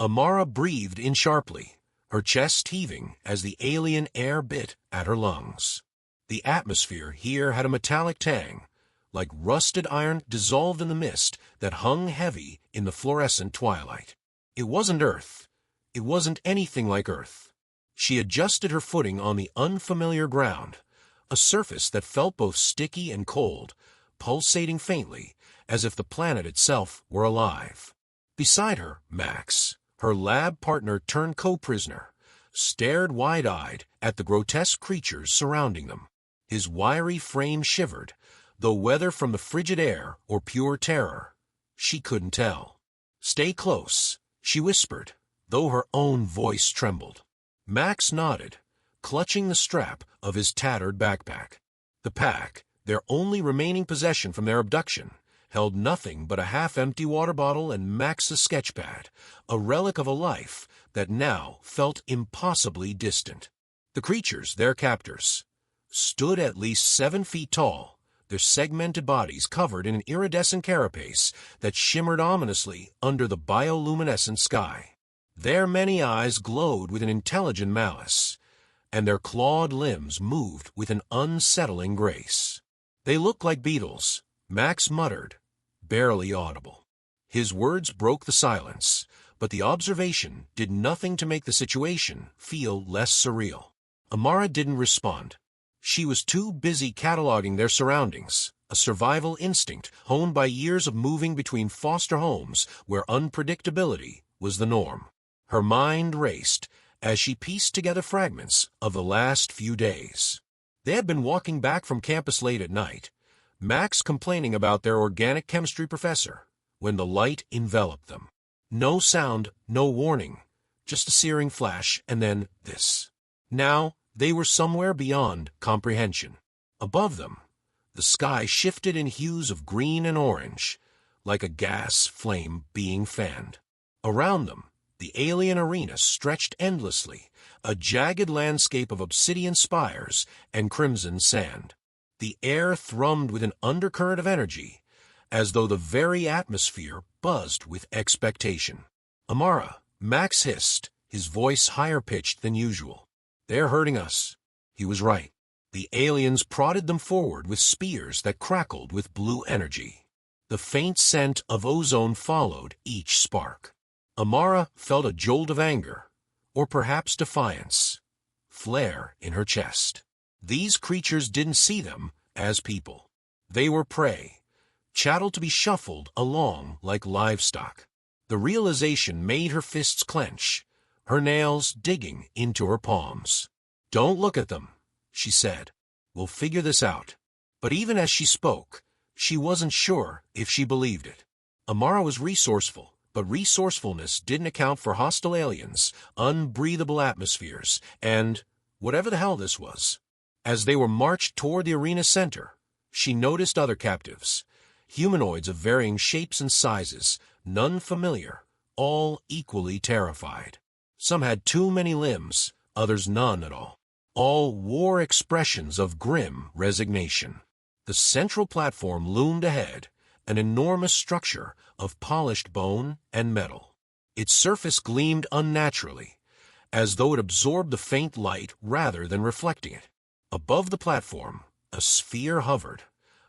Amara breathed in sharply, her chest heaving as the alien air bit at her lungs. The atmosphere here had a metallic tang, like rusted iron dissolved in the mist that hung heavy in the fluorescent twilight. It wasn't Earth. It wasn't anything like Earth. She adjusted her footing on the unfamiliar ground, a surface that felt both sticky and cold, pulsating faintly, as if the planet itself were alive. Beside her, Max, her lab partner turned co-prisoner, stared wide-eyed at the grotesque creatures surrounding them. His wiry frame shivered, though whether from the frigid air or pure terror, she couldn't tell. "Stay close," she whispered, though her own voice trembled. Max nodded, clutching the strap of his tattered backpack. The pack, their only remaining possession from their abduction, held nothing but a half-empty water bottle and Max's sketchpad, a relic of a life that now felt impossibly distant. The creatures, their captors, stood at least 7 feet tall, their segmented bodies covered in an iridescent carapace that shimmered ominously under the bioluminescent sky. Their many eyes glowed with an intelligent malice, and their clawed limbs moved with an unsettling grace. "They look like beetles," Max muttered, barely audible. His words broke the silence, but the observation did nothing to make the situation feel less surreal. Amara didn't respond. She was too busy cataloging their surroundings, a survival instinct honed by years of moving between foster homes where unpredictability was the norm. Her mind raced as she pieced together fragments of the last few days. They had been walking back from campus late at night, Max complaining about their organic chemistry professor, when the light enveloped them. No sound, no warning, just a searing flash, and then this. Now, they were somewhere beyond comprehension. Above them, the sky shifted in hues of green and orange, like a gas flame being fanned. Around them, the alien arena stretched endlessly, a jagged landscape of obsidian spires and crimson sand. The air thrummed with an undercurrent of energy, as though the very atmosphere buzzed with expectation. "Amara," Max hissed, his voice higher-pitched than usual. "They're hurting us." He was right. The aliens prodded them forward with spears that crackled with blue energy. The faint scent of ozone followed each spark. Amara felt a jolt of anger, or perhaps defiance, flare in her chest. These creatures didn't see them as people. They were prey, chattel to be shuffled along like livestock. The realization made her fists clench, her nails digging into her palms. "Don't look at them," she said. "We'll figure this out." But even as she spoke, she wasn't sure if she believed it. Amara was resourceful, but resourcefulness didn't account for hostile aliens, unbreathable atmospheres, and whatever the hell this was. As they were marched toward the arena center, she noticed other captives, humanoids of varying shapes and sizes, none familiar, all equally terrified. Some had too many limbs, others none at all. All wore expressions of grim resignation. The central platform loomed ahead, an enormous structure of polished bone and metal. Its surface gleamed unnaturally, as though it absorbed the faint light rather than reflecting it. Above the platform, a sphere hovered,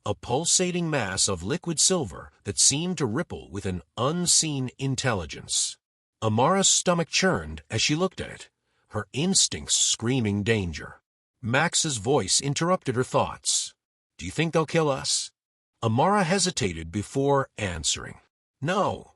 a pulsating mass of liquid silver that seemed to ripple with an unseen intelligence. Amara's stomach churned as she looked at it, her instincts screaming danger. Max's voice interrupted her thoughts. "Do you think they'll kill us?" Amara hesitated before answering. "No,"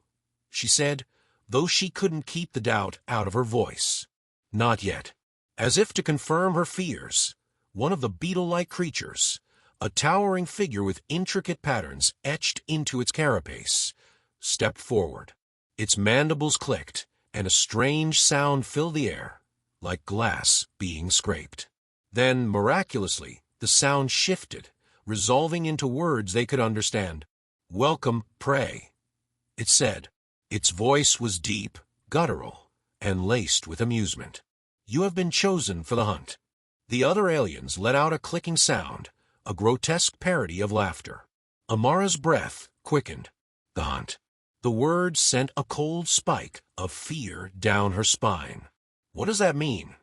she said, though she couldn't keep the doubt out of her voice. "Not yet." As if to confirm her fears, one of the beetle-like creatures, a towering figure with intricate patterns etched into its carapace, stepped forward. Its mandibles clicked, and a strange sound filled the air, like glass being scraped. Then, miraculously, the sound shifted, resolving into words they could understand. "Welcome, prey," it said. Its voice was deep, guttural, and laced with amusement. "You have been chosen for the hunt." The other aliens let out a clicking sound, a grotesque parody of laughter. Amara's breath quickened. "The hunt. The word sent a cold spike of fear down her spine. "What does that mean?"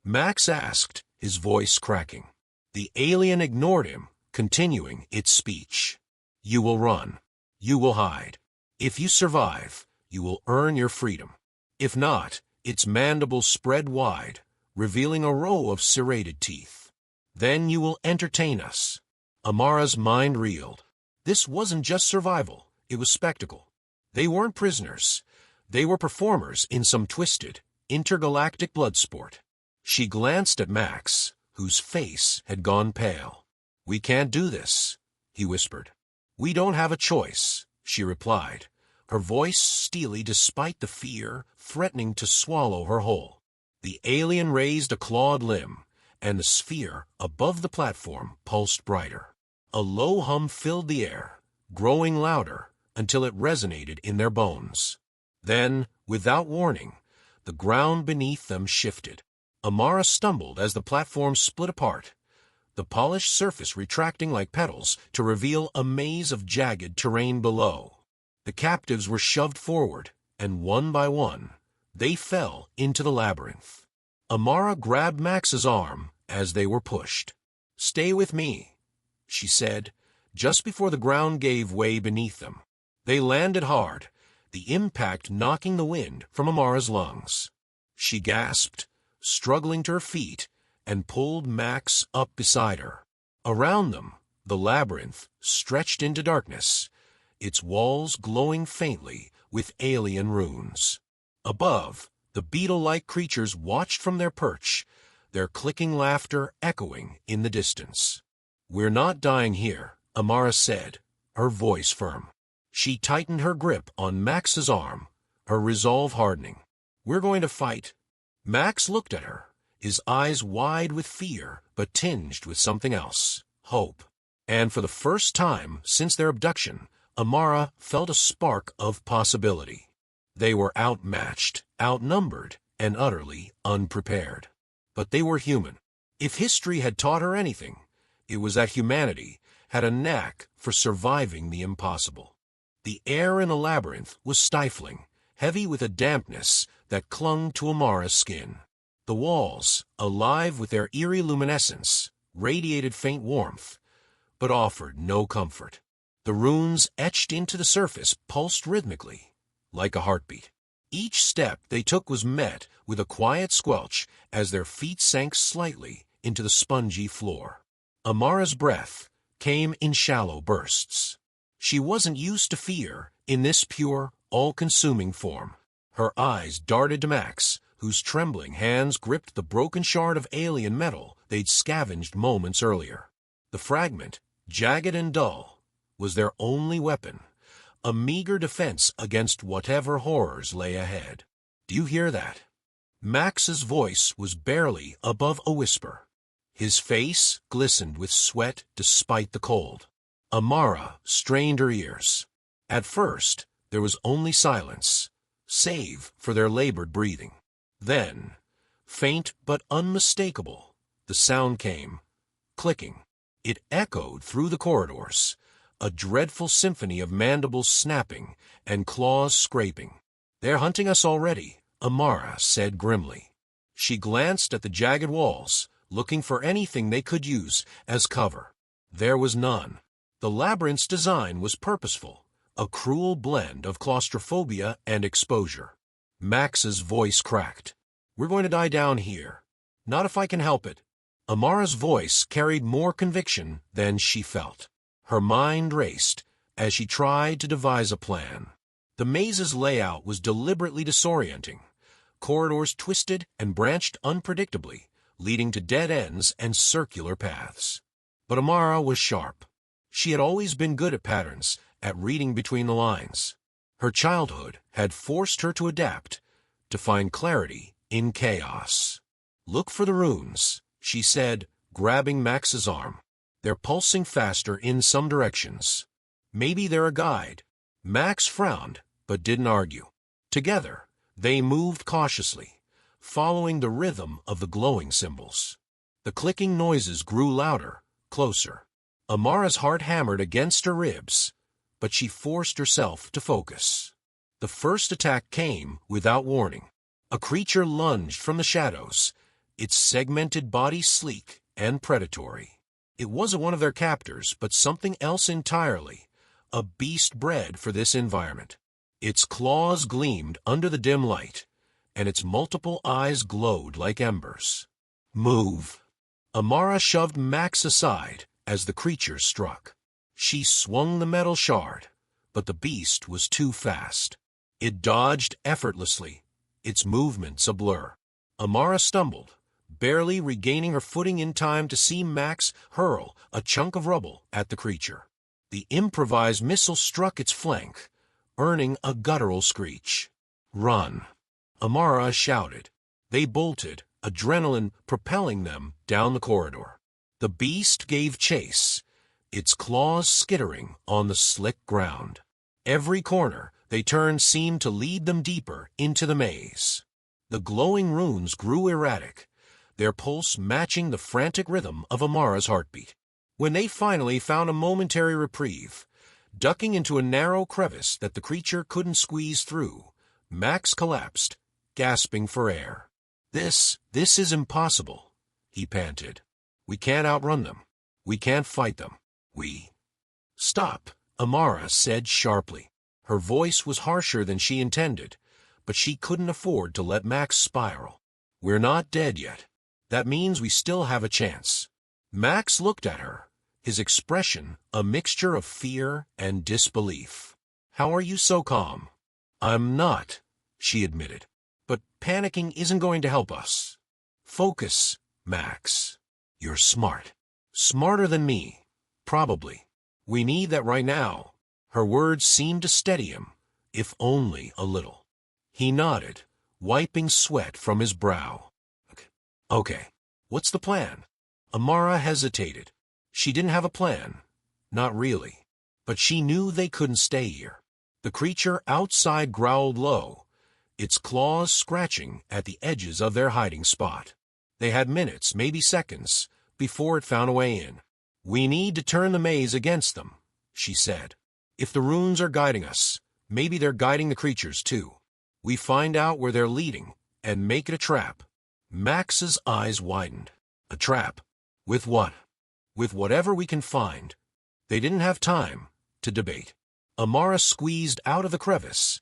Max asked, his voice cracking. The alien ignored him, continuing its speech. "You will run. You will hide. If you survive, you will earn your freedom. If not," its mandibles spread wide, revealing a row of serrated teeth, "then you will entertain us." Amara's mind reeled. This wasn't just survival, it was spectacle. They weren't prisoners. They were performers in some twisted, intergalactic blood sport. She glanced at Max, whose face had gone pale. "We can't do this," he whispered. "We don't have a choice," she replied, her voice steely despite the fear threatening to swallow her whole. The alien raised a clawed limb, and the sphere above the platform pulsed brighter. A low hum filled the air, growing louder until it resonated in their bones. Then, without warning, the ground beneath them shifted. Amara stumbled as the platform split apart, the polished surface retracting like petals to reveal a maze of jagged terrain below. The captives were shoved forward, and one by one, they fell into the labyrinth. Amara grabbed Max's arm as they were pushed. "Stay with me," she said, just before the ground gave way beneath them. They landed hard, the impact knocking the wind from Amara's lungs. She gasped, struggling to her feet, and pulled Max up beside her. Around them, the labyrinth stretched into darkness, its walls glowing faintly with alien runes. Above, the beetle-like creatures watched from their perch, their clicking laughter echoing in the distance. "We're not dying here," Amara said, her voice firm. She tightened her grip on Max's arm, her resolve hardening. "We're going to fight." Max looked at her, his eyes wide with fear but tinged with something else, hope. And for the first time since their abduction, Amara felt a spark of possibility. They were outmatched, outnumbered, and utterly unprepared. But they were human. If history had taught her anything, it was that humanity had a knack for surviving the impossible. The air in the labyrinth was stifling, heavy with a dampness that clung to Amara's skin. The walls, alive with their eerie luminescence, radiated faint warmth, but offered no comfort. The runes etched into the surface pulsed rhythmically, like a heartbeat. Each step they took was met with a quiet squelch as their feet sank slightly into the spongy floor. Amara's breath came in shallow bursts. She wasn't used to fear in this pure, all-consuming form. Her eyes darted to Max, whose trembling hands gripped the broken shard of alien metal they'd scavenged moments earlier. The fragment, jagged and dull, was their only weapon, a meager defense against whatever horrors lay ahead. "Do you hear that?" Max's voice was barely above a whisper. His face glistened with sweat despite the cold. Amara strained her ears. At first, there was only silence, save for their labored breathing. Then, faint but unmistakable, the sound came, clicking. It echoed through the corridors, a dreadful symphony of mandibles snapping and claws scraping. "They're hunting us already," Amara said grimly. She glanced at the jagged walls, looking for anything they could use as cover. There was none. The labyrinth's design was purposeful, a cruel blend of claustrophobia and exposure. Max's voice cracked. "We're going to die down here. Not if I can help it." Amara's voice carried more conviction than she felt. Her mind raced as she tried to devise a plan. The maze's layout was deliberately disorienting. Corridors twisted and branched unpredictably, leading to dead ends and circular paths. But Amara was sharp. She had always been good at patterns, at reading between the lines. Her childhood had forced her to adapt, to find clarity in chaos. "Look for the runes," she said, grabbing Max's arm. "They're pulsing faster in some directions. Maybe they're a guide." Max frowned, but didn't argue. Together, they moved cautiously, following the rhythm of the glowing symbols. The clicking noises grew louder, closer. Amara's heart hammered against her ribs, but she forced herself to focus. The first attack came without warning. A creature lunged from the shadows, its segmented body sleek and predatory. It wasn't one of their captors, but something else entirely, a beast bred for this environment. Its claws gleamed under the dim light, and its multiple eyes glowed like embers. "Move!" Amara shoved Max aside as the creature struck. She swung the metal shard, but the beast was too fast. It dodged effortlessly, its movements a blur. Amara stumbled, barely regaining her footing in time to see Max hurl a chunk of rubble at the creature. The improvised missile struck its flank, earning a guttural screech. "Run!" Amara shouted. They bolted, adrenaline propelling them down the corridor. The beast gave chase, its claws skittering on the slick ground. Every corner they turned seemed to lead them deeper into the maze. The glowing runes grew erratic, their pulse matching the frantic rhythm of Amara's heartbeat. When they finally found a momentary reprieve, ducking into a narrow crevice that the creature couldn't squeeze through, Max collapsed, gasping for air. This is impossible," he panted. "We can't outrun them. We can't fight them. We—" "Stop," Amara said sharply. Her voice was harsher than she intended, but she couldn't afford to let Max spiral. "We're not dead yet. That means we still have a chance." Max looked at her, his expression a mixture of fear and disbelief. "How are you so calm?" "I'm not," she admitted. "But panicking isn't going to help us." "Focus, Max. You're smart. Smarter than me, probably. We need that right now." Her words seemed to steady him, if only a little. He nodded, wiping sweat from his brow. Okay, what's the plan?" Amara hesitated. She didn't have a plan. Not really. But she knew they couldn't stay here. The creature outside growled low, its claws scratching at the edges of their hiding spot. They had minutes, maybe seconds, before it found a way in. "We need to turn the maze against them," she said. "If the runes are guiding us, maybe they're guiding the creatures too. We find out where they're leading and make it a trap." Max's eyes widened. "A trap? With what?" "With whatever we can find." They didn't have time to debate. Amara squeezed out of the crevice,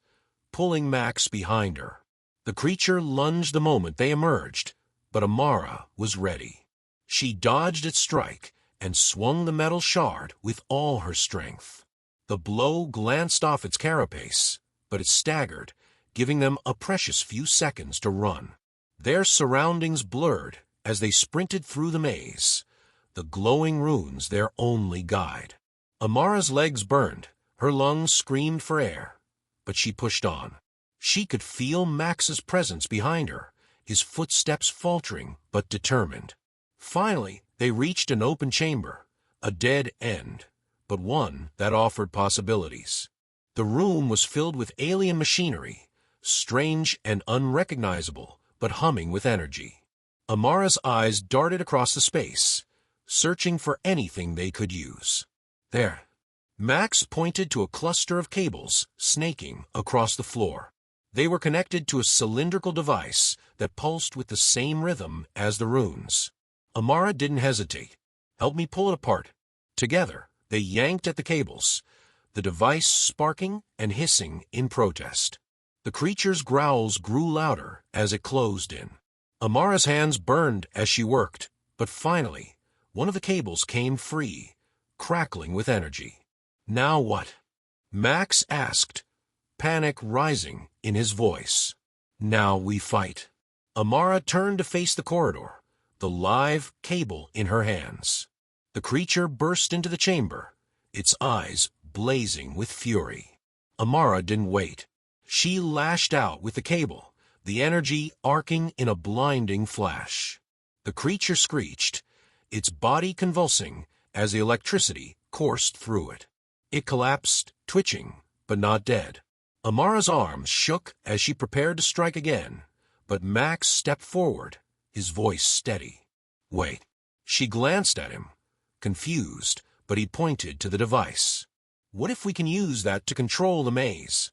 pulling Max behind her. The creature lunged the moment they emerged, but Amara was ready. She dodged its strike and swung the metal shard with all her strength. The blow glanced off its carapace, but it staggered, giving them a precious few seconds to run. Their surroundings blurred as they sprinted through the maze, the glowing runes their only guide. Amara's legs burned, her lungs screamed for air, but she pushed on. She could feel Max's presence behind her, his footsteps faltering but determined. Finally, they reached an open chamber, a dead end, but one that offered possibilities. The room was filled with alien machinery, strange and unrecognizable, but humming with energy. Amara's eyes darted across the space, searching for anything they could use. "There." Max pointed to a cluster of cables snaking across the floor. They were connected to a cylindrical device that pulsed with the same rhythm as the runes. Amara didn't hesitate. "Help me pull it apart." Together, they yanked at the cables, the device sparking and hissing in protest. The creature's growls grew louder as it closed in. Amara's hands burned as she worked, but finally, one of the cables came free, crackling with energy. "Now what?" Max asked, panic rising in his voice. "Now we fight." Amara turned to face the corridor, the live cable in her hands. The creature burst into the chamber, its eyes blazing with fury. Amara didn't wait. She lashed out with the cable, the energy arcing in a blinding flash. The creature screeched, its body convulsing as the electricity coursed through it. It collapsed, twitching, but not dead. Amara's arms shook as she prepared to strike again, but Max stepped forward, his voice steady. "Wait." She glanced at him, confused, but he pointed to the device. "What if we can use that to control the maze?"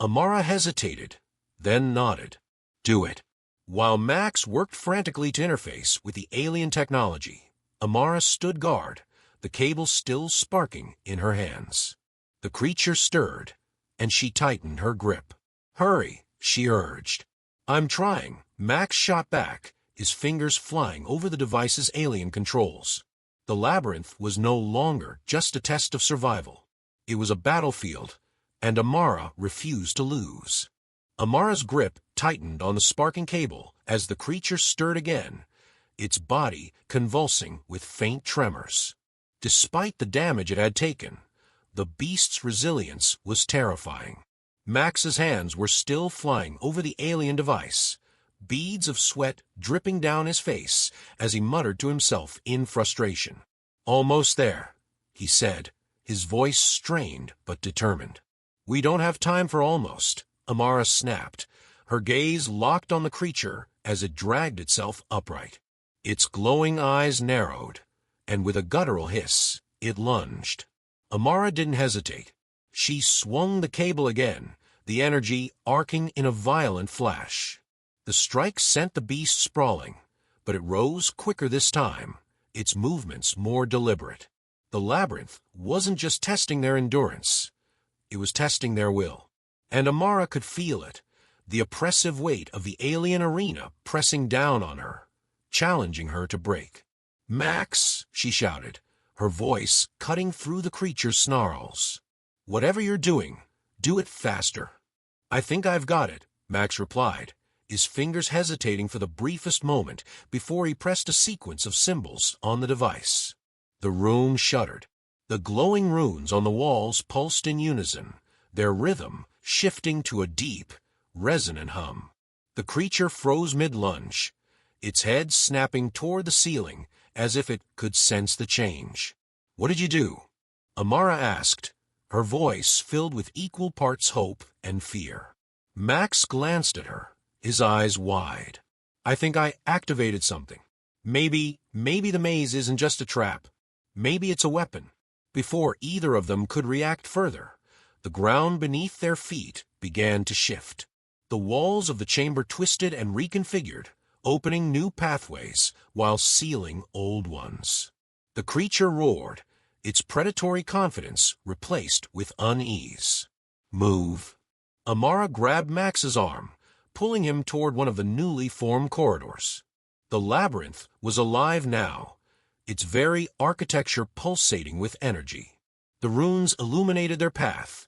Amara hesitated, then nodded. Do it. While Max worked frantically to interface with the alien technology, Amara stood guard, the cable still sparking in her hands. The creature stirred, and she tightened her grip. Hurry, she urged. I'm trying, Max shot back, his fingers flying over the device's alien controls. The labyrinth was no longer just a test of survival. It was a battlefield, and Amara refused to lose. Amara's grip tightened on the sparking cable as the creature stirred again, its body convulsing with faint tremors. Despite the damage it had taken, the beast's resilience was terrifying. Max's hands were still flying over the alien device, beads of sweat dripping down his face as he muttered to himself in frustration. Almost there, he said, his voice strained but determined. We don't have time for almost, Amara snapped, her gaze locked on the creature as it dragged itself upright. Its glowing eyes narrowed, and with a guttural hiss, it lunged. Amara didn't hesitate. She swung the cable again, the energy arcing in a violent flash. The strike sent the beast sprawling, but it rose quicker this time, its movements more deliberate. The labyrinth wasn't just testing their endurance, it was testing their will. And Amara could feel it, the oppressive weight of the alien arena pressing down on her, challenging her to break. Max, she shouted, her voice cutting through the creature's snarls. Whatever you're doing, do it faster. I think I've got it, Max replied, his fingers hesitating for the briefest moment before he pressed a sequence of symbols on the device. The room shuddered. The glowing runes on the walls pulsed in unison, their rhythm shifting to a deep, resonant hum. The creature froze mid-lunge, its head snapping toward the ceiling as if it could sense the change. What did you do? Amara asked, her voice filled with equal parts hope and fear. Max glanced at her, his eyes wide. I think I activated something. Maybe the maze isn't just a trap. Maybe it's a weapon. Before either of them could react further, the ground beneath their feet began to shift. The walls of the chamber twisted and reconfigured, opening new pathways while sealing old ones. The creature roared, its predatory confidence replaced with unease. Move. Amara grabbed Max's arm, pulling him toward one of the newly formed corridors. The labyrinth was alive now, its very architecture pulsating with energy. The runes illuminated their path,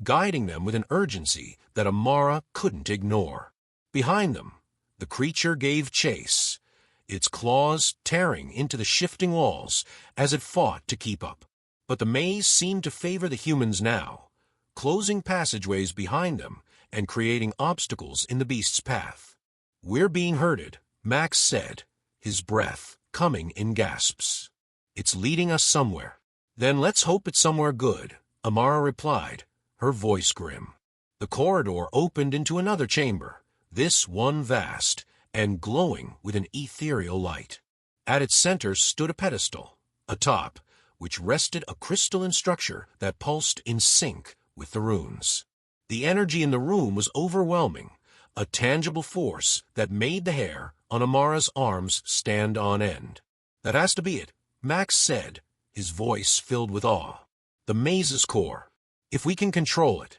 guiding them with an urgency that Amara couldn't ignore. Behind them, the creature gave chase, its claws tearing into the shifting walls as it fought to keep up. But the maze seemed to favor the humans now, closing passageways behind them and creating obstacles in the beast's path. We're being herded, Max said, his breath coming in gasps. It's leading us somewhere. Then let's hope it's somewhere good, Amara replied, her voice grim. The corridor opened into another chamber, this one vast and glowing with an ethereal light. At its center stood a pedestal, atop which rested a crystalline structure that pulsed in sync with the runes. The energy in the room was overwhelming, a tangible force that made the hair on Amara's arms stand on end. That has to be it, Max said, his voice filled with awe. The maze's core. If we can control it,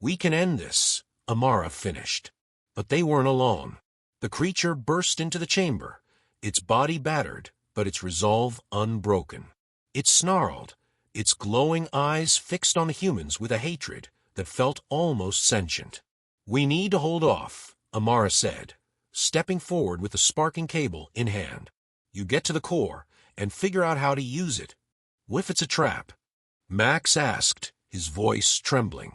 we can end this, Amara finished. But they weren't alone. The creature burst into the chamber, its body battered, but its resolve unbroken. It snarled, its glowing eyes fixed on the humans with a hatred that felt almost sentient. We need to hold off, Amara said, stepping forward with the sparking cable in hand. You get to the core and figure out how to use it. What if it's a trap? Max asked, his voice trembling.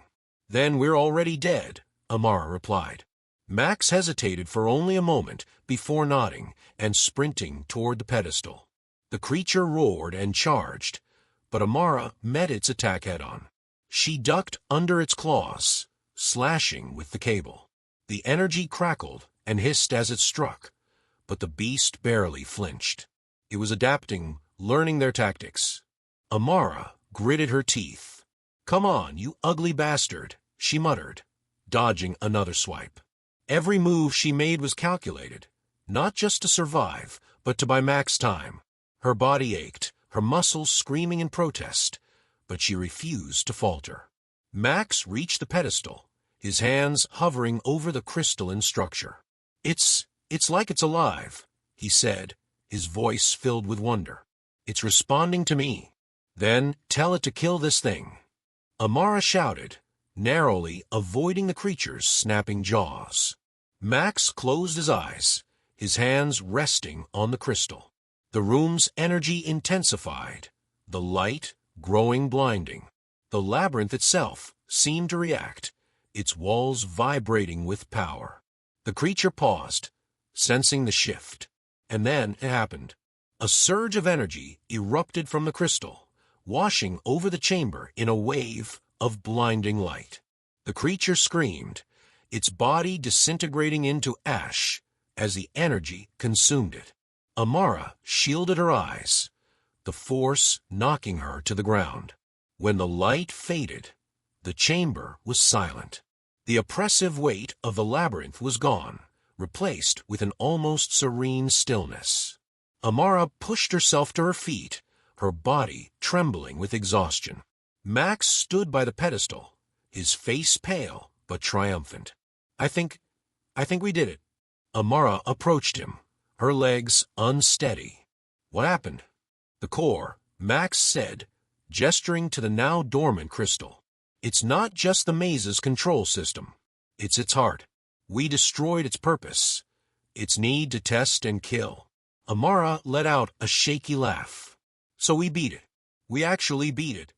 Then we're already dead, Amara replied. Max hesitated for only a moment before nodding and sprinting toward the pedestal. The creature roared and charged, but Amara met its attack head-on. She ducked under its claws, slashing with the cable. The energy crackled and hissed as it struck, but the beast barely flinched. It was adapting, learning their tactics. Amara gritted her teeth. Come on, you ugly bastard, she muttered, dodging another swipe. Every move she made was calculated, not just to survive, but to buy Max time. Her body ached, her muscles screaming in protest, but she refused to falter. Max reached the pedestal, his hands hovering over the crystalline structure. It's like it's alive," he said, his voice filled with wonder. "It's responding to me." "Then tell it to kill this thing," Amara shouted, narrowly avoiding the creature's snapping jaws. Max closed his eyes, his hands resting on the crystal. The room's energy intensified, the light growing blinding. The labyrinth itself seemed to react, its walls vibrating with power. The creature paused, sensing the shift. And then it happened. A surge of energy erupted from the crystal, washing over the chamber in a wave of blinding light. The creature screamed, its body disintegrating into ash as the energy consumed it. Amara shielded her eyes, the force knocking her to the ground. When the light faded, the chamber was silent. The oppressive weight of the labyrinth was gone, replaced with an almost serene stillness. Amara pushed herself to her feet, her body trembling with exhaustion. Max stood by the pedestal, his face pale but triumphant. I think we did it." Amara approached him, her legs unsteady. "What happened?" "The core," Max said, gesturing to the now dormant crystal. "It's not just the maze's control system. It's its heart. We destroyed its purpose, its need to test and kill." Amara let out a shaky laugh. "So we beat it. We actually beat it."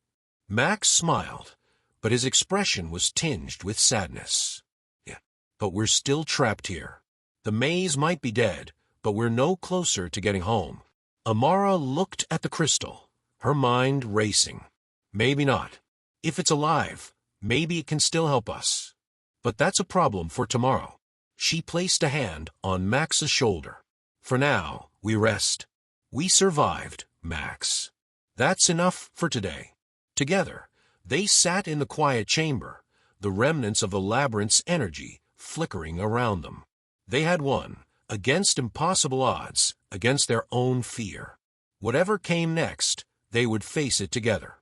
Max smiled, but his expression was tinged with sadness. "Yeah, but we're still trapped here. The maze might be dead, but we're no closer to getting home." Amara looked at the crystal, her mind racing. "Maybe not. If it's alive, maybe it can still help us. But that's a problem for tomorrow." She placed a hand on Max's shoulder. "For now, we rest. We survived, Max. That's enough for today." Together, they sat in the quiet chamber, the remnants of the labyrinth's energy flickering around them. They had won, against impossible odds, against their own fear. Whatever came next, they would face it together.